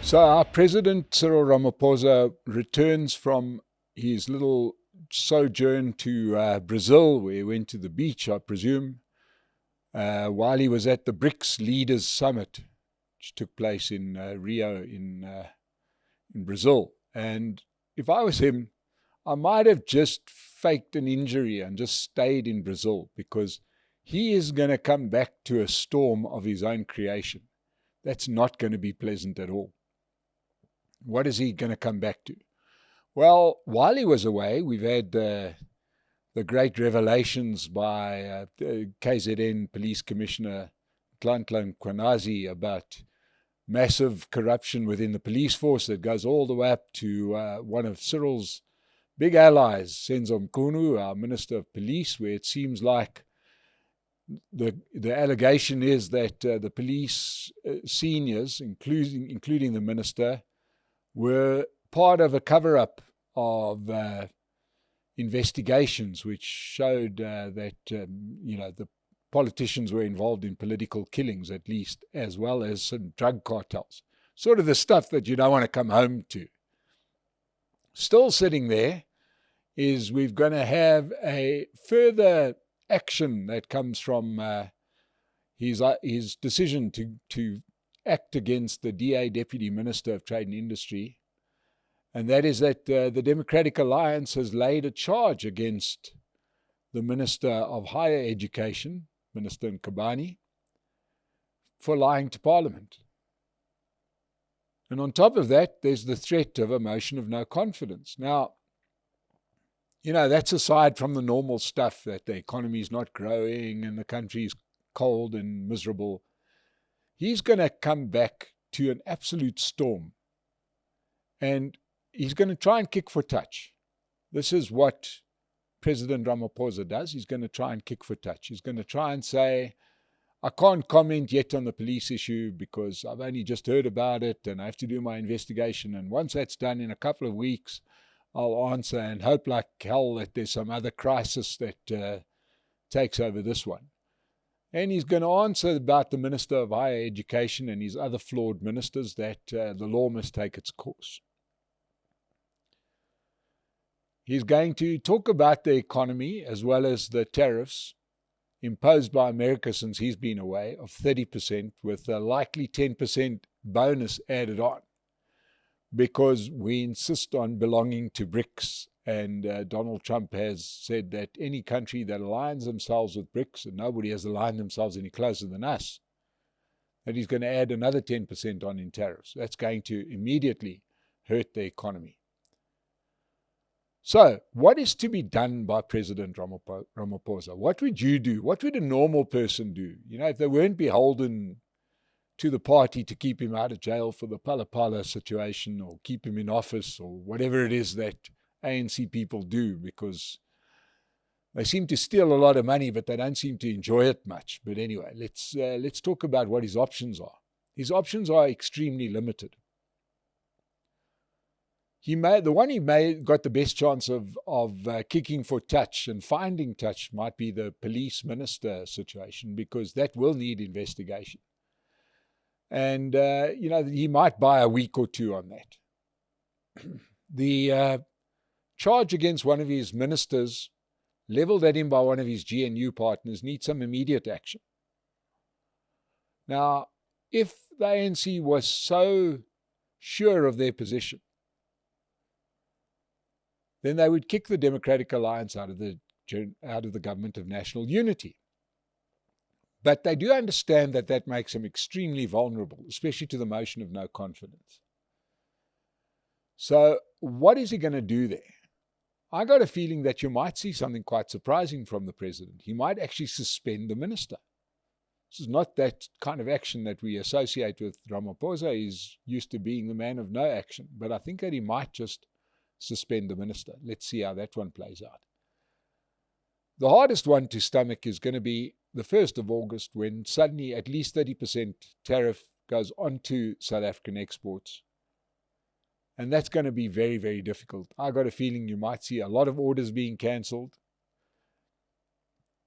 So our president, Cyril Ramaphosa, returns from his little sojourn to Brazil, where he went to the beach, I presume, while he was at the BRICS Leaders Summit, which took place in Rio in Brazil. And if I was him, I might have just faked an injury and just stayed in Brazil, because he is going to come back to a storm of his own creation. That's not going to be pleasant at all. What is he going to come back to? Well, while he was away, we've had the great revelations by KZN Police Commissioner Nhlanhla Mkhwanazi about massive corruption within the police force that goes all the way up to one of Cyril's big allies, Senzo Mchunu, our Minister of Police, where it seems like the allegation is that the police seniors, including the minister, were part of a cover-up of investigations which showed that the politicians were involved in political killings, at least, as well as some drug cartels. Sort of the stuff that you don't want to come home to. Still sitting there is we're going to have a further action that comes from his decision to act against the DA, Deputy Minister of Trade and Industry, and that is that the Democratic Alliance has laid a charge against the Minister of Higher Education, Minister Nkabani, for lying to Parliament. And on top of that, there's the threat of a motion of no confidence. Now, that's aside from the normal stuff that the economy is not growing and the country is cold and miserable. He's going to come back to an absolute storm, and he's going to try and kick for touch. This is what President Ramaphosa does. He's going to try and kick for touch. He's going to try and say, I can't comment yet on the police issue because I've only just heard about it and I have to do my investigation. And once that's done, in a couple of weeks, I'll answer, and hope like hell that there's some other crisis that takes over this one. And he's going to answer about the Minister of Higher Education and his other flawed ministers, that the law must take its course. He's going to talk about the economy as well as the tariffs imposed by America since he's been away of 30%, with a likely 10% bonus added on, because we insist on belonging to BRICS. And Donald Trump has said that any country that aligns themselves with BRICS, and nobody has aligned themselves any closer than us, that he's going to add another 10% on in tariffs. That's going to immediately hurt the economy. So what is to be done by President Ramaphosa? What would you do? What would a normal person do? If they weren't beholden to the party to keep him out of jail for the Pala situation, or keep him in office, or whatever it is that ANC people do, because they seem to steal a lot of money, but they don't seem to enjoy it much. But anyway, let's talk about what his options are. His options are extremely limited. The one he got the best chance of kicking for touch and finding touch might be the police minister situation, because that will need investigation. And, he might buy a week or two on that. The charge against one of his ministers, leveled at him by one of his GNU partners, needs some immediate action. Now, if the ANC was so sure of their position, then they would kick the Democratic Alliance out of the government of national unity. But they do understand that that makes them extremely vulnerable, especially to the motion of no confidence. So what is he going to do there? I got a feeling that you might see something quite surprising from the president. He might actually suspend the minister. This is not that kind of action that we associate with Ramaphosa. He's used to being the man of no action. But I think that he might just suspend the minister. Let's see how that one plays out. The hardest one to stomach is going to be the 1st of August, when suddenly at least 30% tariff goes onto South African exports. And that's going to be very, very difficult. I got a feeling you might see a lot of orders being cancelled.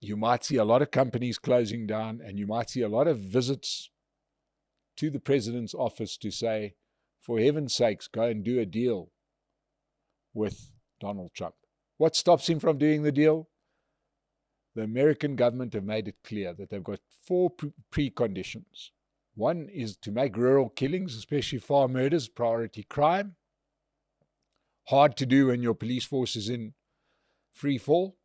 You might see a lot of companies closing down, and you might see a lot of visits to the president's office to say, for heaven's sakes, go and do a deal with Donald Trump. What stops him from doing the deal? The American government have made it clear that they've got 4 preconditions. One is to make rural killings, especially farm murders, priority crime. Hard to do when your police force is in free fall.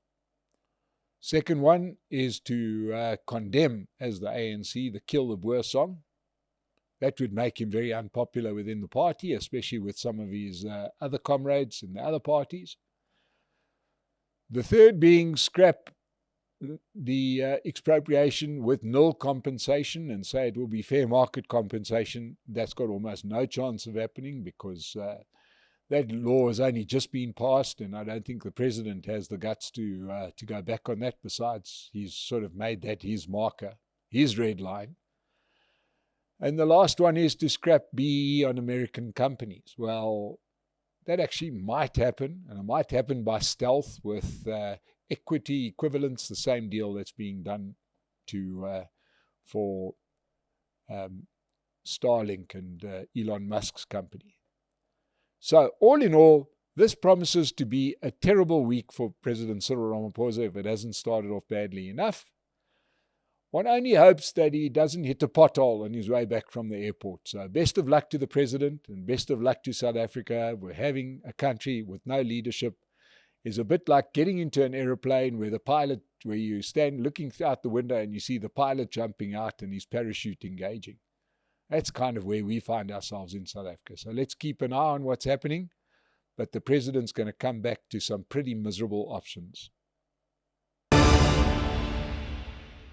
Second one is to condemn, as the ANC, the Kill the Boer song. That would make him very unpopular within the party, especially with some of his other comrades in the other parties. The third being scrap the expropriation with nil compensation and say it will be fair market compensation. That's got almost no chance of happening because that law has only just been passed, and I don't think the president has the guts to go back on that. Besides, he's sort of made that his marker, his red line. And the last one is to scrap BEE on American companies. Well, that actually might happen, and it might happen by stealth with equity equivalents, the same deal that's being done for Starlink and Elon Musk's company. So all in all, this promises to be a terrible week for President Cyril Ramaphosa if it hasn't started off badly enough. One only hopes that he doesn't hit a pothole on his way back from the airport. So best of luck to the president and best of luck to South Africa. We're having a country with no leadership. Is a bit like getting into an aeroplane where you stand looking out the window and you see the pilot jumping out and his parachute engaging. That's kind of where we find ourselves in South Africa. So let's keep an eye on what's happening. But the president's going to come back to some pretty miserable options.